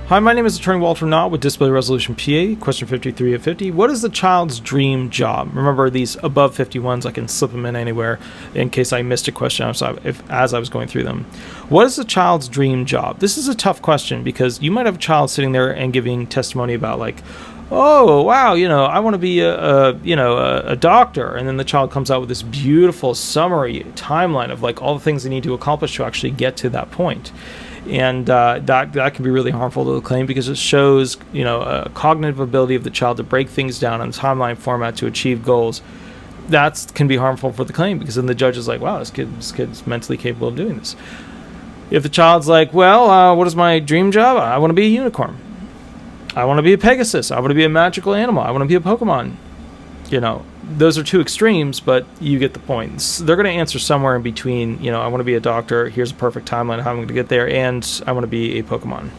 Hi, my name is Attorney Walter Knott with Disability Resolution PA, question 53 of 50. What is the child's dream job? Remember, these above 51s, I can slip them in anywhere in case I missed a question as I was going through them. What is the child's dream job? This is a tough question because you might have a child sitting there and giving testimony about like, oh, wow, I want to be a doctor. And then the child comes out with this beautiful summary timeline of like all the things they need to accomplish to actually get to that point. And that can be really harmful to the claim because it shows, a cognitive ability of the child to break things down in timeline format to achieve goals. That can be harmful for the claim because then the judge is like, wow, this kid's mentally capable of doing this. If the child's like, well, what is my dream job? I want to be a unicorn. I want to be a Pegasus. I want to be a magical animal. I want to be a Pokemon. Those are two extremes, but you get the point. They're going to answer somewhere in between, I want to be a doctor, here's a perfect timeline of how I'm going to get there, and I want to be a Pokemon.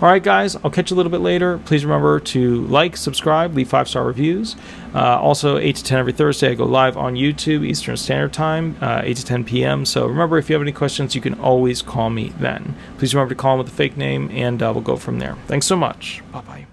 All right, guys, I'll catch you a little bit later. Please remember to like, subscribe, leave 5-star reviews. Also, 8 to 10 every Thursday, I go live on YouTube, Eastern Standard Time, 8 to 10 p.m. So remember, if you have any questions, you can always call me then. Please remember to call me with a fake name, and we'll go from there. Thanks so much. Bye-bye.